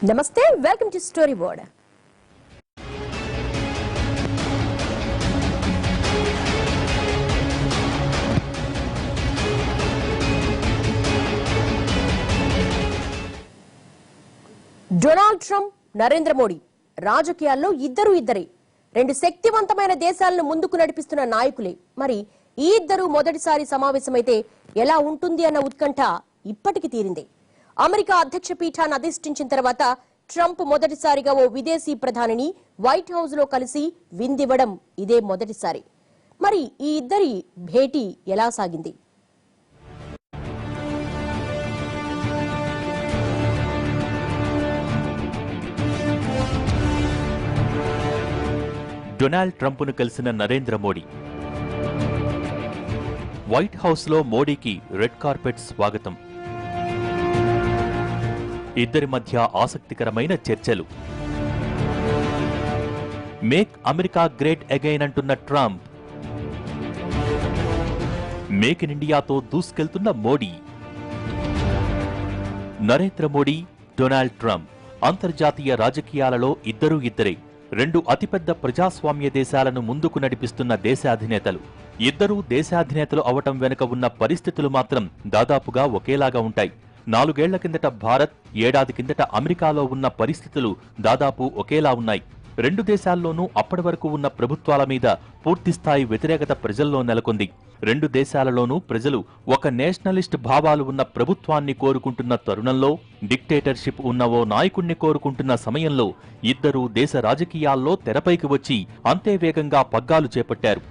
నమస్తే, welcome to story board. Donald Trump, Narendra Modi రాజకీయాల్లో ఇద్దరే రెండు శక్తివంతమైన దేశాలను ముందుకు నడిపిస్తున్న నాయకులే. మరి ఈ ఇద్దరు మొదటిసారి సమావేశమైతే ఎలా ఉంటుంది అన్న ఉత్కంఠ ఇప్పటికి తీరింది. అమెరికా అధ్యక్ష పీఠాన్ని అధిష్ఠించిన తర్వాత ట్రంప్ మొదటిసారిగా ఓ విదేశీ ప్రధానిని వైట్ హౌస్ లో కలిసి విందివ్వడం ఇదే మొదటిసారి. మరి ఈ ఇద్దరి భేటీ ఎలా సాగింది? డొనాల్డ్ ట్రంప్ను కలిసిన నరేంద్ర మోడీ. వైట్ హౌస్ లో మోడీకి రెడ్ కార్పెట్ స్వాగతం. ఇద్దరి మధ్య ఆసక్తికరమైన చర్చలు. మేక్ అమెరికా గ్రేట్ అగైన్ అంటున్న ట్రంప్, మేక్ ఇన్ ఇండియాతో దూసుకెళ్తున్న మోడీ. నరేంద్ర మోడీ, డొనాల్డ్ ట్రంప్ అంతర్జాతీయ రాజకీయాలలో ఇద్దరే రెండు అతిపెద్ద ప్రజాస్వామ్య దేశాలను ముందుకు నడిపిస్తున్న దేశాధినేతలు. ఇద్దరూ దేశాధినేతలు అవటం వెనుక ఉన్న పరిస్థితులు మాత్రం దాదాపుగా ఒకేలాగా ఉంటాయి. 4 ఏళ్ల కిందట భారత్, ఏడాది కిందట అమెరికాలో ఉన్న పరిస్థితులు దాదాపు ఒకేలా ఉన్నాయి. రెండు దేశాల్లోనూ అప్పటి వరకు ఉన్న ప్రభుత్వాల మీద పూర్తిస్థాయి వ్యతిరేకత ప్రజల్లో నెలకొంది. రెండు దేశాలలోనూ ప్రజలు ఒక నేషనలిస్ట్ భావాలు ఉన్న ప్రభుత్వాన్ని కోరుకుంటున్న తరుణంలో, డిక్టేటర్షిప్ ఉన్న ఓ నాయకుణ్ణి కోరుకుంటున్న సమయంలో ఇద్దరూ దేశ రాజకీయాల్లో తెరపైకి వచ్చి అంతే వేగంగా పగ్గాలు చేపట్టారు.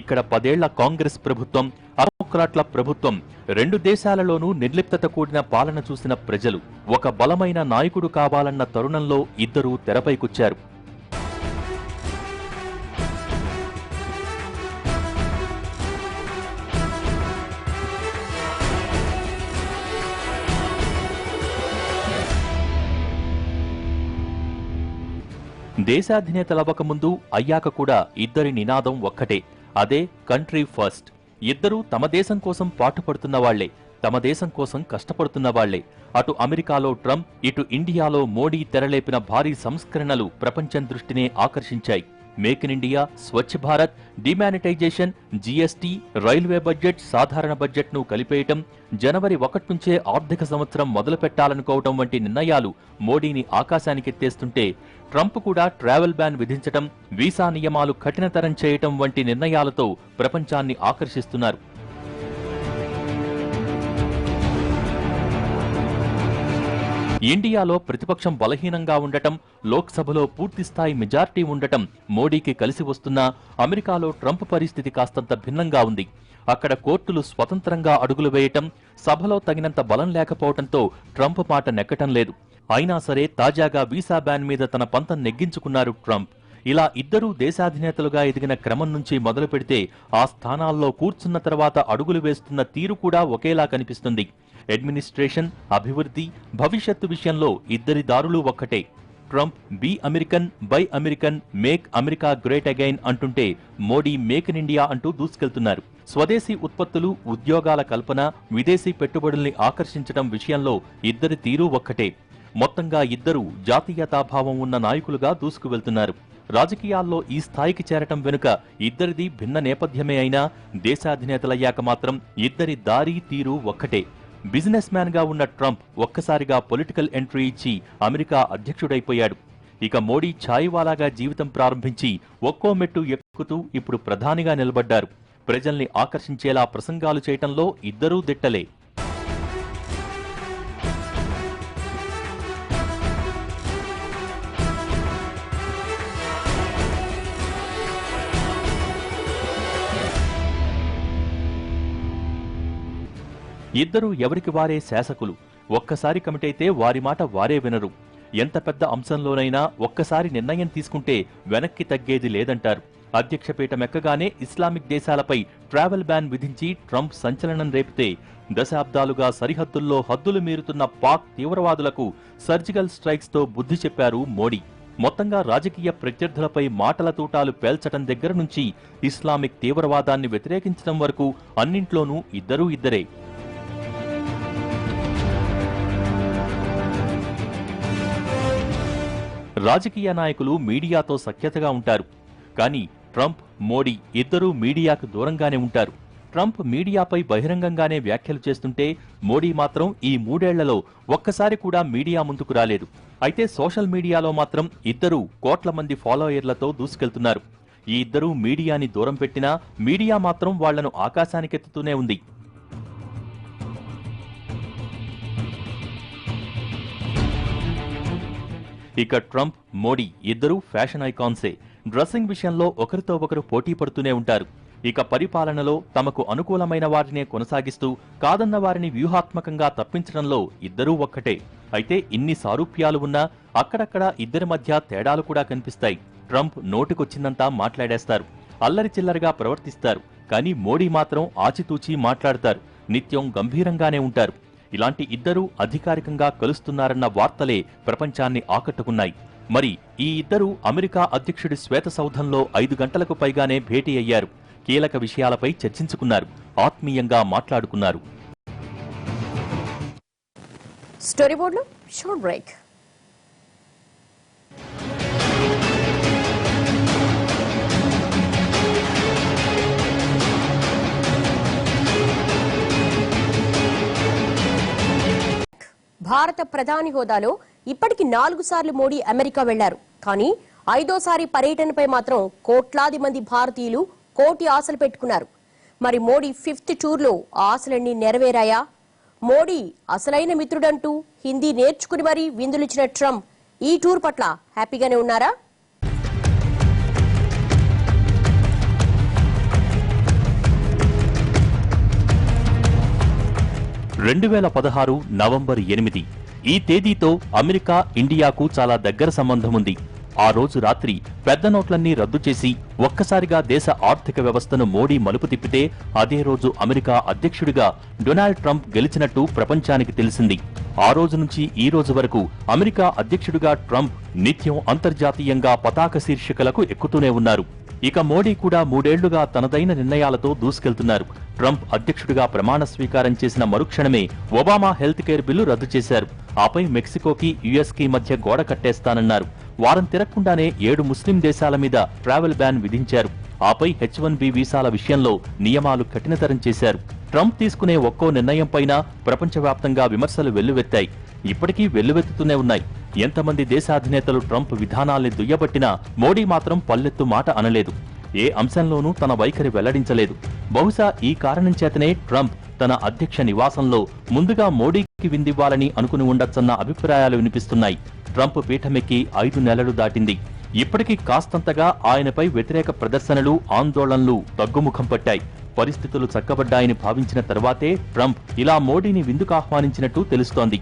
ఇక్కడ 10 ఏళ్ల కాంగ్రెస్ ప్రభుత్వం, డెమోక్రాట్ల ప్రభుత్వం, రెండు దేశాలలోనూ నిర్లిప్తత కూడిన పాలన చూసిన ప్రజలు ఒక బలమైన నాయకుడు కావాలన్న తరుణంలో ఇద్దరూ తెరపైకొచ్చారు. దేశాధినేతలవ్వకముందు, అయ్యాక కూడా ఇద్దరి నినాదం ఒక్కటే, అదే కంట్రీ ఫస్ట్. ఇద్దరూ తమ దేశం కోసం పాటుపడుతున్న వాళ్లే, తమ దేశం కోసం కష్టపడుతున్న వాళ్లే. అటు అమెరికాలో ట్రంప్, ఇటు ఇండియాలో మోడీ తెరలేపిన భారీ సంస్కరణలు ప్రపంచం దృష్టినే ఆకర్షించాయి. Make in India, Swachh Bharat, demonetisation, GST, railway budget, సాధారణ బడ్జెట్ను కలిపేయటం, జనవరి 1 నుంచే ఆర్థిక సంవత్సరం మొదలుపెట్టాలనుకోవటం వంటి నిర్ణయాలు మోడీని ఆకాశానికెత్తేస్తుంటే, ట్రంప్ కూడా ట్రావెల్ బ్యాన్ విధించటం, వీసా నియమాలు కఠినతరం చేయటం వంటి నిర్ణయాలతో ప్రపంచాన్ని ఆకర్షిస్తున్నారు. ఇండియాలో ప్రతిపక్షం బలహీనంగా ఉండటం, లోక్సభలో పూర్తిస్థాయి మెజార్టీ ఉండటం మోడీకి కలిసి వస్తున్నా, అమెరికాలో ట్రంప్ పరిస్థితి కాస్తంత భిన్నంగా ఉంది. అక్కడ కోర్టులు స్వతంత్రంగా అడుగులు వేయటం, సభలో తగినంత బలం లేకపోవడంతో ట్రంప్ మాట నెక్కటం లేదు. అయినా సరే తాజాగా వీసా బ్యాన్ మీద తన పంతం నెగ్గించుకున్నారు ట్రంప్. ఇలా ఇద్దరూ దేశాధినేతలుగా ఎదిగిన క్రమం నుంచి మొదలు పెడితే ఆ స్థానాల్లో కూర్చున్న తర్వాత అడుగులు వేస్తున్న తీరు కూడా ఒకేలా కనిపిస్తుంది. అడ్మినిస్ట్రేషన్, అభివృద్ధి, భవిష్యత్తు విషయంలో ఇద్దరి దారులు ఒక్కటే. Trump be American, buy American, make America great again అంటుంటే, మోడీ మేక్ ఇన్ ఇండియా అంటూ దూసుకెళ్తున్నారు. స్వదేశీ ఉత్పత్తులు, ఉద్యోగాల కల్పన, విదేశీ పెట్టుబడుల్ని ఆకర్షించడం విషయంలో ఇద్దరి తీరు ఒక్కటే. మొత్తంగా ఇద్దరూ జాతీయతాభావం ఉన్న నాయకులుగా దూసుకువెళ్తున్నారు. రాజకీయాల్లో ఈ స్థాయికి చేరటం వెనుక ఇద్దరిది భిన్న నేపథ్యమే అయినా, దేశాధినేతలయ్యాక మాత్రం ఇద్దరి దారి తీరు ఒక్కటే. బిజినెస్ మ్యాన్ గా ఉన్న ట్రంప్ ఒక్కసారిగా పొలిటికల్ ఎంట్రీ ఇచ్చి అమెరికా అధ్యక్షుడైపోయాడు. ఇక మోడీ ఛాయివాలాగా జీవితం ప్రారంభించి ఒక్కో మెట్టు ఎక్కుతూ ఇప్పుడు ప్రధానిగా నిలబడ్డారు. ప్రజల్ని ఆకర్షించేలా ప్రసంగాలు చేయటంలో ఇద్దరూ దిట్టలే. ఇద్దరూ ఎవరికి వారే శాసకులు. ఒక్కసారి కమిటైతే వారి మాట వారే వినరు. ఎంత పెద్ద అంశంలోనైనా ఒక్కసారి నిర్ణయం తీసుకుంటే వెనక్కి తగ్గేది లేదంటారు. అధ్యక్షపీఠం ఎక్కగానే ఇస్లామిక్ దేశాలపై ట్రావెల్ బ్యాన్ విధించి ట్రంప్ సంచలనం రేపితే, దశాబ్దాలుగా సరిహద్దుల్లో హద్దులు మీరుతున్న పాక్ తీవ్రవాదులకు సర్జికల్ స్ట్రైక్స్ తో బుద్ధి చెప్పారు మోడీ. మొత్తంగా రాజకీయ ప్రత్యర్థులపై మాటల తూటాలు పేల్చటం దగ్గర నుంచి ఇస్లామిక్ తీవ్రవాదాన్ని వ్యతిరేకించడం వరకు అన్నింట్లోనూ ఇద్దరే. రాజకీయ నాయకులు మీడియాతో సఖ్యతగా ఉంటారు. కానీ ట్రంప్, మోడీ ఇద్దరూ మీడియాకు దూరంగానే ఉంటారు. ట్రంప్ మీడియాపై బహిరంగంగానే వ్యాఖ్యలు చేస్తుంటే మోడీ మాత్రం ఈ 3 ఏళ్లలో ఒక్కసారి కూడా మీడియా ముందుకు రాలేదు. అయితే సోషల్ మీడియాలో మాత్రం ఇద్దరూ కోట్ల మంది ఫాలోయర్లతో దూసుకెళ్తున్నారు. ఈ ఇద్దరూ మీడియాని దూరం పెట్టినా మీడియా మాత్రం వాళ్లను ఆకాశానికెత్తుతూనే ఉంది. ఇక ట్రంప్, మోడీ ఇద్దరూ ఫ్యాషన్ ఐకాన్సే. డ్రెస్సింగ్ విషయంలో ఒకరితో ఒకరు పోటీ పడుతూనే ఉంటారు. ఇక పరిపాలనలో తమకు అనుకూలమైన వారినే కొనసాగిస్తూ కాదన్న వారిని వ్యూహాత్మకంగా తప్పించడంలో ఇద్దరూ ఒక్కటే. అయితే ఇన్ని సారూప్యాలు ఉన్నా అక్కడక్కడ ఇద్దరి మధ్య తేడాలు కూడా కనిపిస్తాయి. ట్రంప్ నోటికొచ్చిందంతా మాట్లాడేస్తారు, అల్లరి చిల్లరగా ప్రవర్తిస్తారు. కానీ మోడీ మాత్రం ఆచితూచి మాట్లాడతారు, నిత్యం గంభీరంగానే ఉంటారు. ఇలాంటి ఇద్దరూ అధికారికంగా కలుస్తున్నారన్న వార్తలే ప్రపంచాన్ని ఆకట్టుకున్నాయి. మరి ఈ ఇద్దరూ అమెరికా అధ్యక్షుడి శ్వేత సౌధంలో 5 గంటలకు పైగానే భేటీ అయ్యారు. కీలక విషయాలపై చర్చించుకున్నారు, ఆత్మీయంగా మాట్లాడుకున్నారు. స్టోరీ బోర్డులో షార్ట్ బ్రేక్. భారత ప్రధాని హోదాలో ఇప్పటికి 4 సార్లు మోడీ అమెరికా వెళ్లారు. కానీ 5వ పర్యటనపై మాత్రం కోట్లాది మంది భారతీయులు కోటి ఆశలు పెట్టుకున్నారు. మరి మోడీ 5th టూర్లో ఆశలన్నీ నెరవేరాయా? మోడీ అసలైన మిత్రుడంటూ హిందీ నేర్చుకుని మరీ విందులిచ్చిన ట్రంప్ ఈ టూర్ పట్ల హ్యాపీగానే ఉన్నారా? 2016 నవంబర్ 8 ఈ తేదీతో అమెరికా, ఇండియాకు చాలా దగ్గర సంబంధం ఉంది. ఆ రోజు రాత్రి పెద్ద నోట్లన్నీ రద్దు చేసి ఒక్కసారిగా దేశ ఆర్థిక వ్యవస్థను మోడీ మలుపు తిప్పితే అదే రోజు అమెరికా అధ్యక్షుడిగా డొనాల్డ్ ట్రంప్ గెలిచినట్టు ప్రపంచానికి తెలిసింది. ఆ రోజు నుంచి ఈ రోజు వరకు అమెరికా అధ్యక్షుడిగా ట్రంప్ నిత్యం అంతర్జాతీయంగా పతాక శీర్షికలకు ఎక్కుతూనే ఉన్నారు. ఇక మోడీ కూడా 3 ఏళ్లుగా తనదైన నిర్ణయాలతో దూసుకెళ్తున్నారు. ట్రంప్ అధ్యక్షుడిగా ప్రమాణ స్వీకారం చేసిన మరుక్షణమే ఒబామా హెల్త్ కేర్ బిల్లు రద్దు చేశారు. ఆపై మెక్సికోకి, యుఎస్కి మధ్య గోడ కట్టేస్తానన్నారు. వారం తిరగకుండానే 7 ముస్లిం దేశాల మీద ట్రావెల్ బ్యాన్ విధించారు. ఆపై H1B వీసాల విషయంలో నియమాలు కఠినతరం చేశారు. ట్రంప్ తీసుకునే ఒక్కో నిర్ణయంపైనా ప్రపంచవ్యాప్తంగా విమర్శలు వెల్లువెత్తాయి. ఇప్పటికీ వెల్లువెత్తుతూనే ఉన్నాయి. ఎంతమంది దేశాధినేతలు ట్రంప్ విధానాల్ని దుయ్యబట్టినా మోడీ మాత్రం పల్లెత్తు మాట అనలేదు. ఏ అంశంలోనూ తన వైఖరి వెల్లడించలేదు. బహుశా ఈ కారణం చేతనే ట్రంప్ తన అధ్యక్ష నివాసంలో ముందుగా మోడీకి విందివ్వాలని అనుకుని ఉండొచ్చన్న అభిప్రాయాలు వినిపిస్తున్నాయి. ట్రంప్ పీఠమెక్కి 5 నెలలు దాటింది. ఇప్పటికీ కాస్తంతగా ఆయనపై వ్యతిరేక ప్రదర్శనలు, ఆందోళనలు తగ్గుముఖం పట్టాయి. పరిస్థితులు చక్కబడ్డాయని భావించిన తర్వాతే ట్రంప్ ఇలా మోడీని విందుకు ఆహ్వానించినట్టు తెలుస్తోంది.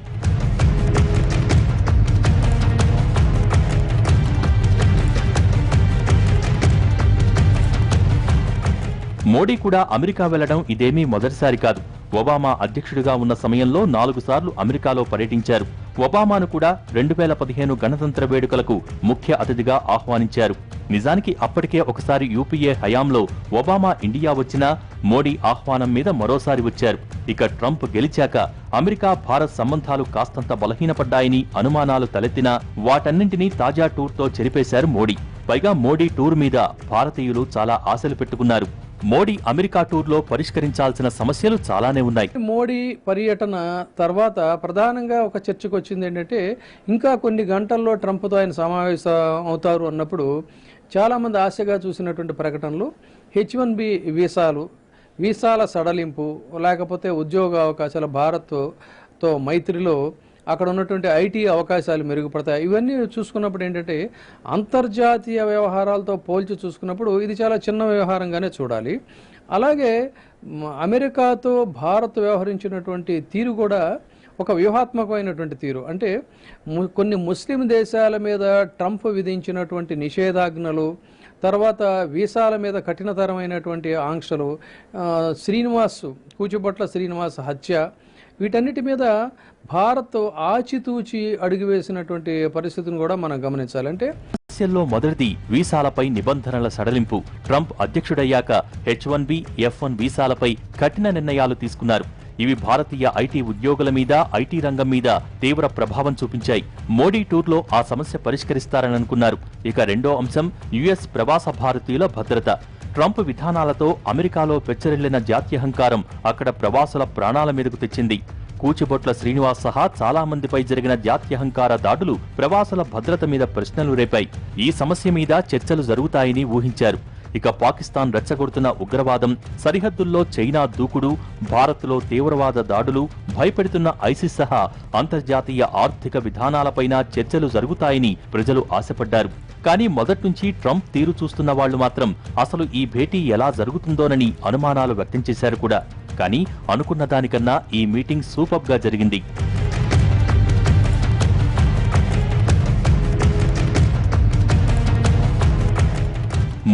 మోడీ కూడా అమెరికా వెళ్లడం ఇదేమీ మొదటిసారి కాదు. ఒబామా అధ్యక్షుడిగా ఉన్న సమయంలో 4 సార్లు అమెరికాలో పర్యటించారు. ఒబామాను కూడా 2015 గణతంత్ర వేడుకలకు ముఖ్య అతిథిగా ఆహ్వానించారు. నిజానికి అప్పటికే ఒకసారి యూపీఏ హయాంలో ఒబామా ఇండియా వచ్చినా మోడీ ఆహ్వానం మీద మరోసారి వచ్చారు. ఇక ట్రంప్ గెలిచాక అమెరికా భారత్ సంబంధాలు కాస్తంత బలహీనపడ్డాయని అనుమానాలు తలెత్తినా వాటన్నింటినీ తాజా టూర్తో చెరిపేశారు మోడీ. పైగా మోడీ టూర్ మీద భారతీయులు చాలా ఆశలు పెట్టుకున్నారు. మోడీ అమెరికా టూర్లో పరిష్కరించాల్సిన సమస్యలు చాలానే ఉన్నాయి. మోడీ పర్యటన తర్వాత ప్రధానంగా ఒక చర్చకు వచ్చింది ఏంటంటే, ఇంకా కొన్ని గంటల్లో ట్రంప్తో ఆయన సమావేశం అవుతారు అన్నప్పుడు చాలామంది ఆశగా చూసినటువంటి ప్రకటనలు H1B వీసాల సడలింపు, లేకపోతే ఉద్యోగ అవకాశాల భారత్తో మైత్రిలో అక్కడ ఉన్నటువంటి ఐటీ అవకాశాలు మెరుగుపడతాయి. ఇవన్నీ చూసుకున్నప్పుడు ఏంటంటే అంతర్జాతీయ వ్యవహారాలతో పోల్చి చూసుకున్నప్పుడు ఇది చాలా చిన్న వ్యవహారంగానే చూడాలి. అలాగే అమెరికాతో భారత్ వ్యవహరించినటువంటి తీరు కూడా ఒక వ్యూహాత్మకమైనటువంటి తీరు. అంటే కొన్ని ముస్లిం దేశాల మీద ట్రంప్ విధించినటువంటి నిషేధాజ్ఞలు, తర్వాత వీసాల మీద కఠినతరమైనటువంటి ఆంక్షలు, కూచిభొట్ల శ్రీనివాస్ హత్య, వీటన్నిటి మీద భారత్ ఆచితూచి అడుగువేసినటువంటి పరిస్థితిని కూడా మనం గమనించాలి. అంటే సమస్యల్లో మొదటిది వీసాలపై నిబంధనల సడలింపు. ట్రంప్ అధ్యక్షుడయ్యాక H1B, F1 వీసాలపై కఠిన నిర్ణయాలు తీసుకున్నారు. ఇవి భారతీయ ఐటీ ఉద్యోగుల మీద, ఐటీ రంగం మీద తీవ్ర ప్రభావం చూపించాయి. మోడీ టూర్లో ఆ సమస్య పరిష్కరిస్తారని అనుకున్నారు. ఇక రెండో అంశం యుఎస్ ప్రవాస భారతీయుల భద్రత. ట్రంప్ విధానాలతో అమెరికాలో పెచ్చరిల్లిన జాత్యహంకారం అక్కడ ప్రవాసుల ప్రాణాల మీదకు తెచ్చింది. కూచిబొట్ల శ్రీనివాస్ సహా చాలా మందిపై జరిగిన జాత్యహంకార దాడులు ప్రవాసుల భద్రత మీద ప్రశ్నలు రేపాయి. ఈ సమస్య మీద చర్చలు జరుగుతాయని ఊహించారు. ఇక పాకిస్తాన్ రెచ్చగొడుతున్న ఉగ్రవాదం, సరిహద్దుల్లో చైనా దూకుడు, భారత్లో తీవ్రవాద దాడులు, భయపెడుతున్న ఐసిస్ సహా అంతర్జాతీయ ఆర్థిక విధానాలపైన చర్చలు జరుగుతాయని ప్రజలు ఆశపడ్డారు. కానీ మొదట్నుంచి ట్రంప్ తీరు చూస్తున్న వాళ్లు మాత్రం అసలు ఈ భేటీ ఎలా జరుగుతుందోనని అనుమానాలు వ్యక్తం చేశారు కూడా. కానీ అనుకున్న దానికన్నా ఈ మీటింగ్ సూపర్గా జరిగింది.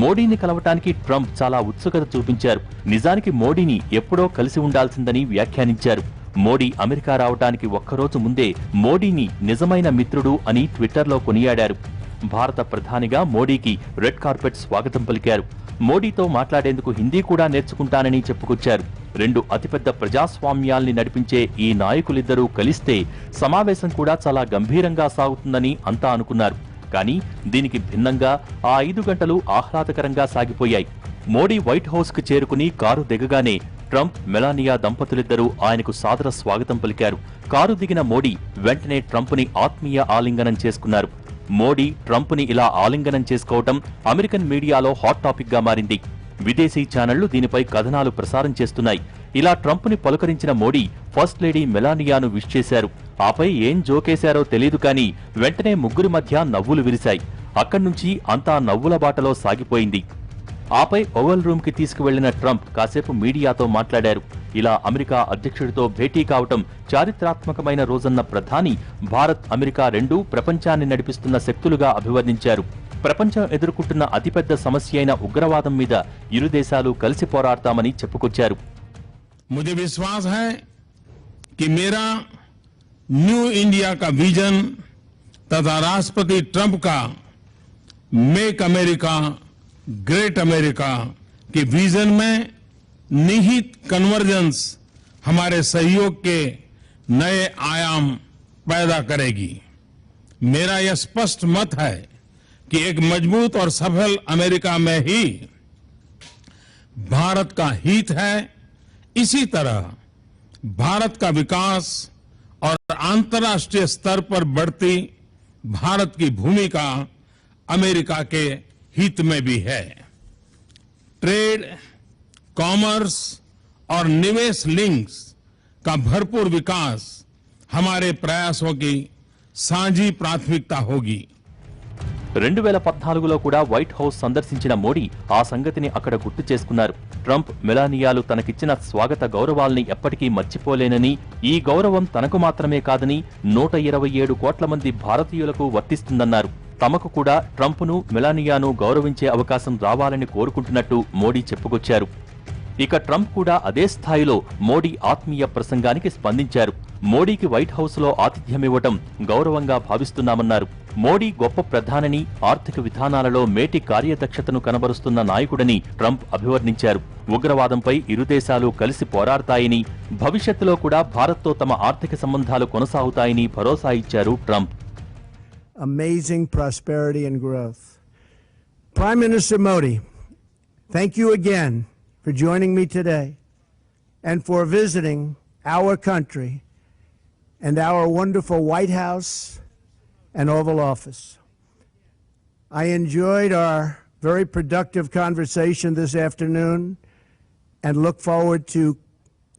మోడీని కలవటానికి ట్రంప్ చాలా ఉత్సుకత చూపించారు. నిజానికి మోడీని ఎప్పుడో కలిసి ఉండాల్సిందని వ్యాఖ్యానించారు. మోడీ అమెరికా రావటానికి ఒక్కరోజు ముందే మోడీని నిజమైన మిత్రుడు అని ట్విట్టర్లో కొనియాడారు. భారత ప్రధానిగా మోడీకి రెడ్ కార్పెట్ స్వాగతం పలికారు. మోడీతో మాట్లాడేందుకు హిందీ కూడా నేర్చుకుంటానని చెప్పుకొచ్చారు. రెండు అతిపెద్ద ప్రజాస్వామ్యాల్ని నడిపించే ఈ నాయకులిద్దరూ కలిస్తే సమావేశం కూడా చాలా గంభీరంగా సాగుతుందని అంతా అనుకున్నారు. కానీ దీనికి భిన్నంగా ఆ 5 గంటలు ఆహ్లాదకరంగా సాగిపోయాయి. మోడీ వైట్ హౌస్ కు చేరుకుని కారు దిగగానే ట్రంప్, మెలానియా దంపతులిద్దరూ ఆయనకు సాదర స్వాగతం పలికారు. కారు దిగిన మోడీ వెంటనే ట్రంప్ని ఆత్మీయ ఆలింగనం చేసుకున్నారు. మోడీ ట్రంప్ని ఇలా ఆలింగనం చేసుకోవటం అమెరికన్ మీడియాలో హాట్ టాపిక్ గా మారింది. విదేశీ ఛానళ్లు దీనిపై కథనాలు ప్రసారం చేస్తున్నాయి. ఇలా ట్రంప్ని పలుకరించిన మోడీ ఫస్ట్ లేడీ మెలానియాను విష్ చేశారు. ఆపై ఏం జోకేశారో తెలీదు కానీ వెంటనే ముగ్గురి మధ్య నవ్వులు విరిశాయి. అక్కడ్నుంచి అంతా నవ్వుల బాటలో సాగిపోయింది. ఆపై ఓవల్ రూమ్ కి తీసుకువెళ్లిన ట్రంప్ కాసేపు మీడియాతో మాట్లాడారు. ఇలా అమెరికా అధ్యక్షుడితో భేటీ కావటం చారిత్రాత్మకమైన రోజన్న ప్రధాని భారత్, అమెరికా రెండూ ప్రపంచాన్ని నడిపిస్తున్న శక్తులుగా అభివర్ణించారు. ప్రపంచం ఎదుర్కొంటున్న అతిపెద్ద సమస్య అయిన ఉగ్రవాదం మీద ఇరు దేశాలు కలిసి పోరాడతామని చెప్పుకొచ్చారు. मुझे विश्वास है कि मेरा न्यू इंडिया का विजन तथा राष्ट्रपति ट्रंप का मेक अमेरिका ग्रेट अमेरिका के विजन में निहित कन्वर्जेंस हमारे सहयोग के नए आयाम पैदा करेगी। मेरा यह स्पष्ट मत है कि एक मजबूत और सफल अमेरिका में ही भारत का हित है। इसी तरह भारत का विकास और अंतर्राष्ट्रीय स्तर पर बढ़ती भारत की भूमिका अमेरिका के हित में भी है। ट्रेड, कॉमर्स और निवेश लिंक्स का भरपूर विकास हमारे प्रयासों की साझी प्राथमिकता होगी। 2014లో కూడా వైట్ హౌస్ సందర్శించిన మోడీ ఆ సంగతిని అక్కడ గుర్తు చేసుకున్నారు. ట్రంప్, మెలానియాలు తనకిచ్చిన స్వాగత గౌరవాల్ని ఎప్పటికీ మర్చిపోలేనని, ఈ గౌరవం తనకు మాత్రమే కాదని 127 కోట్ల మంది భారతీయులకు వర్తిస్తుందన్నారు. తమకు కూడా ట్రంప్ను, మెలానియాను గౌరవించే అవకాశం రావాలని కోరుకుంటున్నట్టు మోడీ చెప్పుకొచ్చారు. ఇక ట్రంప్ కూడా అదే స్థాయిలో మోడీ ఆత్మీయ ప్రసంగానికి స్పందించారు. మోడీకి వైట్ హౌస్లో ఆతిథ్యమివ్వటం గౌరవంగా భావిస్తున్నామన్నారు. మోడీ గొప్ప ప్రధానిని, ఆర్థిక విధానాలలో మేటి కార్యదక్షతను కనబరుస్తున్న నాయకుడని ట్రంప్ అభివర్ణించారు. ఉగ్రవాదంపై ఇరు దేశాలు కలిసి పోరాడతాయని, భవిష్యత్తులో కూడా భారత్తో తమ ఆర్థిక సంబంధాలు కొనసాగుతాయని భరోసా ఇచ్చారు Trump. Amazing prosperity and growth. Prime Minister Modi, thank you again for joining me today and for visiting our country and our wonderful White House and Oval Office. I enjoyed our very productive conversation this afternoon and look forward to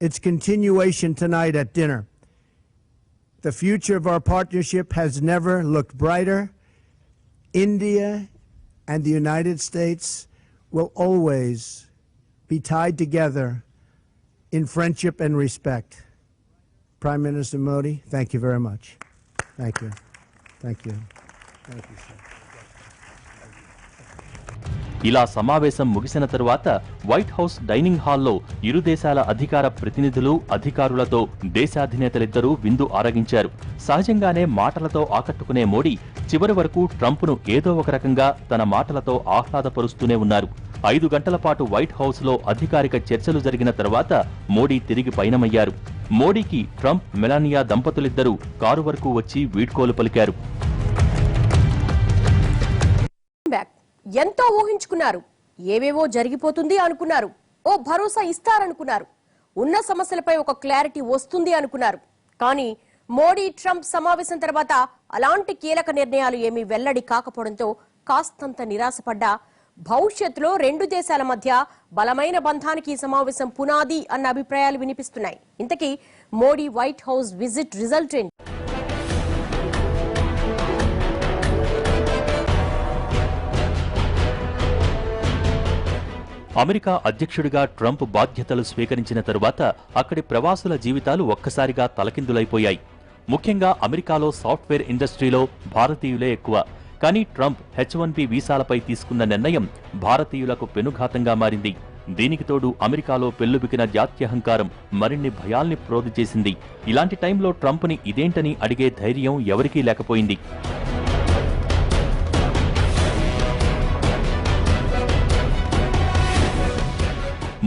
its continuation tonight at dinner. The future of our partnership has never looked brighter. India and the United States will always be tied together in friendship and respect. Prime Minister Modi, thank you very much. Thank you. Thank you. Thank you, sir. ఇలా సమావేశం ముగిసిన తరువాత white house dining హాల్లో ఇరు దేశాల అధికార ప్రతినిధులు, అధికారులతో దేశాధినేతలిద్దరూ విందు ఆరగించారు. సహజంగానే మాటలతో ఆకట్టుకునే మోడీ చివరి వరకు ట్రంప్ను ఏదో ఒక రకంగా తన మాటలతో ఆహ్లాదపరుస్తూనే ఉన్నారు. 5 గంటల పాటు వైట్ హౌస్ లో అధికారిక చర్చలు జరిగిన తర్వాత మోడీ తిరిగి పయనమయ్యారు. మోడీకి ట్రంప్, మెలానియా దంపతులిద్దరూ కారు వరకు వచ్చి వీడ్కోలు పలికారు. ఎంతో ఊహించుకున్నారు, ఏవేవో జరిగిపోతుంది అనుకున్నారు, ఓ భరోసా ఇస్తారనుకున్నారు, ఉన్న సమస్యలపై ఒక క్లారిటీ వస్తుంది అనుకున్నారు. కానీ మోడీ ట్రంప్ సమావేశం తర్వాత అలాంటి కీలక నిర్ణయాలు ఏమీ వెల్లడి కాకపోవడంతో కాస్తంత నిరాశపడ్డా భవిష్యత్తులో 2 దేశాల మధ్య బలమైన బంధానికి ఈ సమావేశం పునాది అన్న అభిప్రాయాలు వినిపిస్తున్నాయి. ఇంతకీ Modi white house visit result ఏంటి? అమెరికా అధ్యక్షుడిగా ట్రంప్ బాధ్యతలు స్వీకరించిన తరువాత అక్కడి ప్రవాసుల జీవితాలు ఒక్కసారిగా తలకిందులైపోయాయి. ముఖ్యంగా అమెరికాలో సాఫ్ట్వేర్ ఇండస్ట్రీలో భారతీయులే ఎక్కువ. కానీ ట్రంప్ H-1B వీసాలపై తీసుకున్న నిర్ణయం భారతీయులకు పెనుఘాతంగా మారింది. దీనికి తోడు అమెరికాలో పెల్లుబికిన జాత్యహంకారం మరిన్ని భయాల్ని ప్రోది చేసింది. ఇలాంటి టైంలో ట్రంప్ని ఇదేంటని అడిగే ధైర్యం ఎవరికీ లేకపోయింది.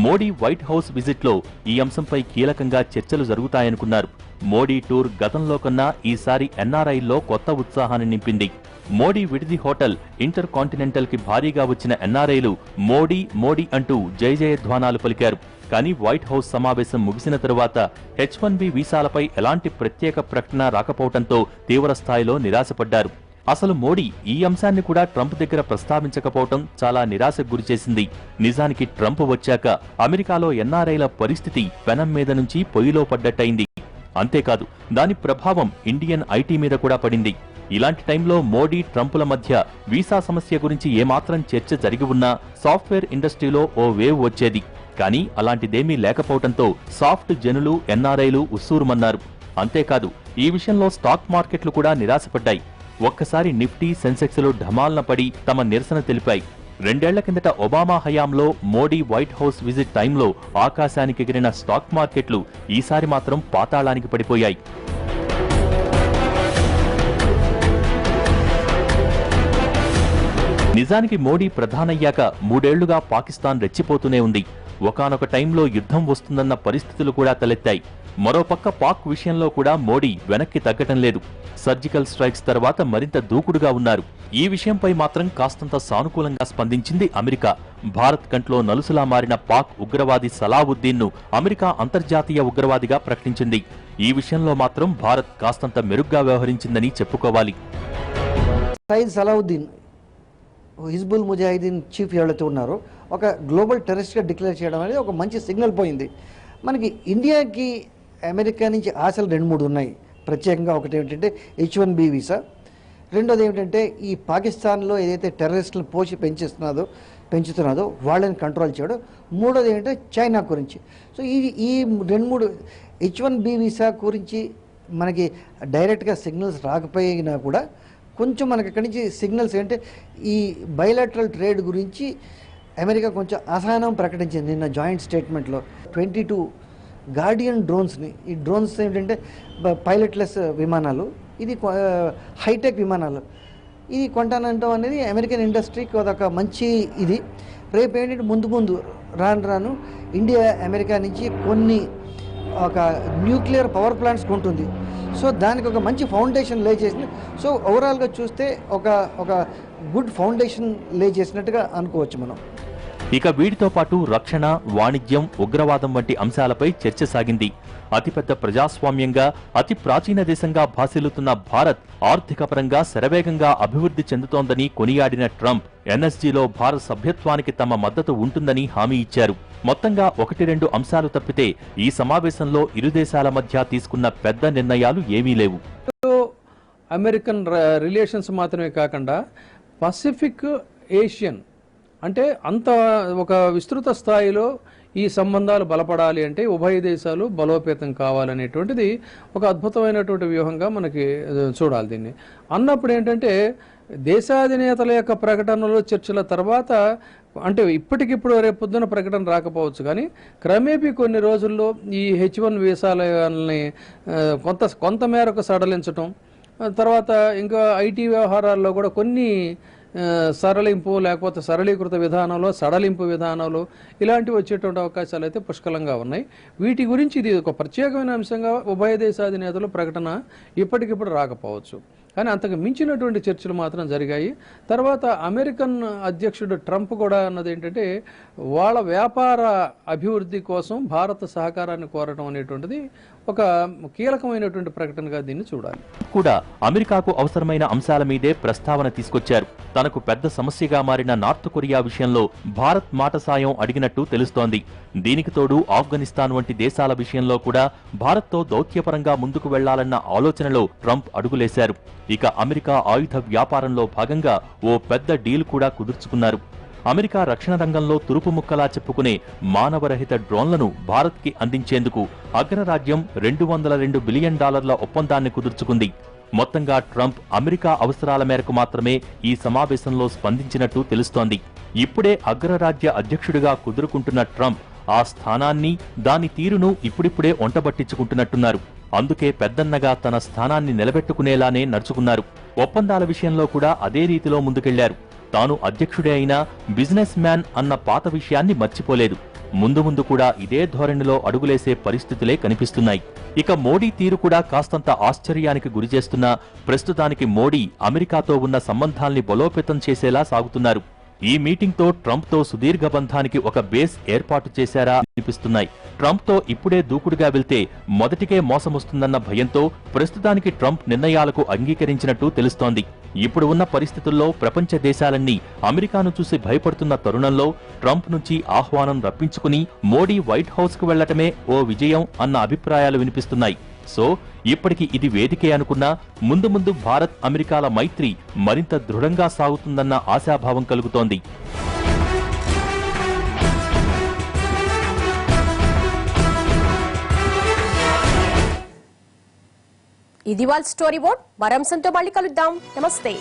మోడీ వైట్ హౌస్ విజిట్లో ఈ అంశంపై కీలకంగా చర్చలు జరుగుతాయనుకున్నారు. మోడీ టూర్ గతంలో కన్నా ఈసారి ఎన్ఆర్ఐల్లో కొత్త ఉత్సాహాన్ని నింపింది. మోడీ విడిది హోటల్ ఇంటర్ కాంటినెంటల్ కి భారీగా వచ్చిన ఎన్ఆర్ఐలు మోడీ మోడీ అంటూ జయజయధ్వానాలు పలికారు. కానీ వైట్ హౌస్ సమావేశం ముగిసిన తరువాత H-1B వీసాలపై ఎలాంటి ప్రత్యేక ప్రకటన రాకపోవడంతో తీవ్రస్థాయిలో నిరాశపడ్డారు. అసలు మోడీ ఈ అంశాన్ని కూడా ట్రంప్ దగ్గర ప్రస్తావించకపోవటం చాలా నిరాశకు గురిచేసింది. నిజానికి ట్రంప్ వచ్చాక అమెరికాలో ఎన్ఆర్ఐల పరిస్థితి పెనం మీద నుంచి పొయ్యిలో పడ్డట్టయింది. అంతేకాదు, దాని ప్రభావం ఇండియన్ ఐటీ మీద కూడా పడింది. ఇలాంటి టైంలో మోడీ, ట్రంపుల మధ్య వీసా సమస్య గురించి ఏమాత్రం చర్చ జరిగి ఉన్నా సాఫ్ట్వేర్ ఇండస్ట్రీలో ఓ వేవ్ వచ్చేది. కానీ అలాంటిదేమీ లేకపోవడంతో సాఫ్ట్ జనులు, ఎన్ఆర్ఐలు ఉస్సూరుమన్నారు. అంతేకాదు, ఈ విషయంలో స్టాక్ మార్కెట్లు కూడా నిరాశపడ్డాయి. ఒక్కసారి నిఫ్టీ, సెన్సెక్స్లు ఢమాల్న పడి తమ నిరసన తెలిపాయి. 2 ఏళ్ల కిందట ఒబామా హయాంలో మోడీ వైట్ హౌస్ విజిట్ టైంలో ఆకాశానికి ఎగిరిన స్టాక్ మార్కెట్లు ఈసారి మాత్రం పాతాళానికి పడిపోయాయి. నిజానికి మోడీ ప్రధానయ్యాక 3 ఏళ్లుగా పాకిస్తాన్ రెచ్చిపోతూనే ఉంది. ఒకానొక టైంలో యుద్ధం వస్తుందన్న పరిస్థితులు కూడా తలెత్తాయి. మరోపక్క పాక్ విషయంలో కూడా మోడీ వెనక్కి తగ్గటం లేదు. సర్జికల్ స్ట్రైక్స్ తర్వాత మరింత దూకుడుగా ఉన్నారు. ఈ విషయంపై మాత్రం కాస్తంత సానుకూలంగా స్పందించింది అమెరికా. భారత్ కంట్లో నలుసులా మారిన పాక్ ఉగ్రవాది సలావుద్దీన్ను అమెరికా అంతర్జాతీయ ఉగ్రవాదిగా ప్రకటించింది. ఈ విషయంలో మాత్రం భారత్ కాస్తంత మెరుగ్గా వ్యవహరించిందని చెప్పుకోవాలి. సయీద్ సలావుద్దీన్ హిజ్బుల్ ముజాహిదీన్ చీఫ్ ఎవరైతే ఉన్నారో ఒక గ్లోబల్ టెర్రరిస్ట్గా డిక్లేర్ చేయడం అనేది ఒక మంచి సిగ్నల్ పోయింది. మనకి ఇండియాకి అమెరికా నుంచి ఆశలు 2-3 ఉన్నాయి. ప్రత్యేకంగా ఒకటి ఏమిటంటే H-1B వీసా, రెండోది ఏమిటంటే ఈ పాకిస్తాన్లో ఏదైతే టెర్రరిస్టులను పెంచుతున్నదో వాళ్ళని కంట్రోల్ చేయడం, మూడోది ఏంటంటే చైనా గురించి. సో ఈ 2-3 H-1B వీసా గురించి మనకి డైరెక్ట్గా సిగ్నల్స్ రాకపోయినా కూడా కొంచెం మనకి అక్కడి నుంచి సిగ్నల్స్ ఏంటంటే ఈ బైలాటరల్ ట్రేడ్ గురించి అమెరికా కొంచెం అసహనం ప్రకటించింది నిన్న జాయింట్ స్టేట్మెంట్లో. 22 గార్డియన్ డ్రోన్స్ని, ఈ డ్రోన్స్ ఏంటంటే పైలట్లెస్ విమానాలు, ఇది హైటెక్ విమానాలు, ఇది కొంటానంటాం అనేది అమెరికన్ ఇండస్ట్రీకి అదొక మంచి ఇది. రేపు ఏంటంటే ముందు రాను ఇండియా అమెరికా నుంచి కొన్ని ఒక న్యూక్లియర్ పవర్ ప్లాంట్స్ కొంటుంది. సో దానికి ఒక మంచి ఫౌండేషన్ లే చేసింది. సో ఓవరాల్గా చూస్తే ఒక గుడ్ ఫౌండేషన్ లే చేసినట్టుగా అనుకోవచ్చు మనం. ఇక వీటితో పాటు రక్షణ, వాణిజ్యం, ఉగ్రవాదం వంటి అంశాలపై చర్చ సాగింది. అతిపెద్ద ప్రజాస్వామ్యంగా, అతి ప్రాచీన దేశంగా భాసిల్లుతున్న భారత్ ఆర్థికపరంగా శరవేగంగా అభివృద్ధి చెందుతోందని కొనియాడిన ట్రంప్ NSGలో భారత్ సభ్యత్వానికి తమ మద్దతు ఉంటుందని హామీ ఇచ్చారు. మొత్తంగా 1-2 అంశాలు తప్పితే ఈ సమావేశంలో ఇరు దేశాల మధ్య తీసుకున్న పెద్ద నిర్ణయాలు ఏమీ లేవు. అమెరికన్ రిలేషన్స్ మాత్రమే కాకుండా పసిఫిక్, ఏషియన్ అంటే అంత ఒక విస్తృత స్థాయిలో ఈ సంబంధాలు బలపడాలి అంటే ఉభయ దేశాలు బలోపేతం కావాలనేటువంటిది ఒక అద్భుతమైనటువంటి వ్యూహంగా మనకి చూడాలి. దీన్ని అన్నప్పుడు ఏంటంటే దేశాధినేతల యొక్క ప్రకటనలు, చర్చల తర్వాత అంటే ఇప్పటికిప్పుడు రేపొద్దున ప్రకటన రాకపోవచ్చు, కానీ క్రమేపీ కొన్ని రోజుల్లో ఈ H-1 వీసాలని కొంత మేరకు సడలించటం, తర్వాత ఇంకా ఐటీ వ్యవహారాల్లో కూడా కొన్ని సరళింపు లేకపోతే సరళీకృత విధానంలో సడలింపు విధానాలు ఇలాంటివి వచ్చేటువంటి అవకాశాలు అయితే పుష్కలంగా ఉన్నాయి. వీటి గురించి ఇది ఒక ప్రత్యేకమైన అంశంగా ఉభయ దేశాధినేతలు ప్రకటన ఇప్పటికిప్పుడు రాకపోవచ్చు, కానీ అంతకు మించినటువంటి చర్చలు మాత్రం జరిగాయి. తర్వాత అమెరికన్ అధ్యక్షుడు ట్రంప్ కూడా అన్నది ఏంటంటే వాళ్ళ వ్యాపార అభివృద్ధి కోసం భారత సహకారాన్ని కోరటం అనేటువంటిది ఒక కీలకమైనటువంటి ప్రకటనగా దీన్ని చూడాలి. కూడా అమెరికాకు అవసరమైన అంశాల మీదే ప్రస్తావన తీసుకొచ్చారు. తనకు పెద్ద సమస్యగా మారిన నార్త్ కొరియా విషయంలో భారత్ మాట సాయం అడిగినట్టు తెలుస్తోంది. దీనికి తోడు ఆఫ్ఘనిస్తాన్ వంటి దేశాల విషయంలో కూడా భారత్తో దౌత్యపరంగా ముందుకు వెళ్లాలన్న ఆలోచనలో ట్రంప్ అడుగులేశారు. ఇక అమెరికా ఆయుధ వ్యాపారంలో భాగంగా ఓ పెద్ద డీల్ కూడా కుదుర్చుకున్నారు. అమెరికా రక్షణ రంగంలో తురుపు ముక్కలా చెప్పుకునే మానవరహిత డ్రోన్లను భారత్కి అందించేందుకు అగ్రరాజ్యం $202 బిలియన్ ఒప్పందాన్ని కుదుర్చుకుంది. మొత్తంగా ట్రంప్ అమెరికా అవసరాల మేరకు మాత్రమే ఈ సమావేశంలో స్పందించినట్టు తెలుస్తోంది. ఇప్పుడే అగ్రరాజ్య అధ్యక్షుడిగా కుదురుకుంటున్న ట్రంప్ ఆ స్థానాన్ని, దాని తీరును ఇప్పుడిప్పుడే ఒంటబట్టించుకుంటున్నట్టున్నారు. అందుకే పెద్దన్నగా తన స్థానాన్ని నిలబెట్టుకునేలానే నడుచుకున్నారు. ఒప్పందాల విషయంలో కూడా అదే రీతిలో ముందుకెళ్లారు. తాను అధ్యక్షుడే అయినా బిజినెస్ మ్యాన్ అన్న పాత విషయాన్ని మర్చిపోలేదు. ముందు ముందు కూడా ఇదే ధోరణిలో అడుగులేసే పరిస్థితులే కనిపిస్తున్నాయి. ఇక మోడీ తీరు కూడా కాస్తంత ఆశ్చర్యానికి గురిచేస్తున్నా ప్రస్తుతానికి మోడీ అమెరికాతో ఉన్న సంబంధాల్ని బలోపేతం చేసేలా సాగుతున్నారు. ఈ మీటింగ్తో ట్రంప్తో సుదీర్ఘ బంధానికి ఒక బేస్ ఏర్పాటు చేశారా అనిపిస్తున్నాయి. ట్రంప్తో ఇప్పుడే దూకుడుగా వెళ్తే మొదటికే మోసమొస్తుందన్న భయంతో ప్రస్తుతానికి ట్రంప్ నిర్ణయాలకు అంగీకరించినట్టు తెలుస్తోంది. ఇప్పుడు ఉన్న పరిస్థితుల్లో ప్రపంచ దేశాలన్నీ అమెరికాను చూసి భయపడుతున్న తరుణంలో ట్రంప్ నుంచి ఆహ్వానం రప్పించుకుని మోడీ వైట్ హౌస్ కు వెళ్లటమే ఓ విజయం అన్న అభిప్రాయాలు వినిపిస్తున్నాయి. సో ఇప్పటికి ఇది వేదికే అనుకున్నా ముందు ముందు భారత్ అమెరికాల మైత్రి మరింత దృఢంగా సాగుతుందన్న ఆశాభావం కలుగుతోంది. ఇది వాళ్ళ స్టోరీ బోర్డ్. మరో అంశంతో మళ్ళీ కలుద్దాం. నమస్తే.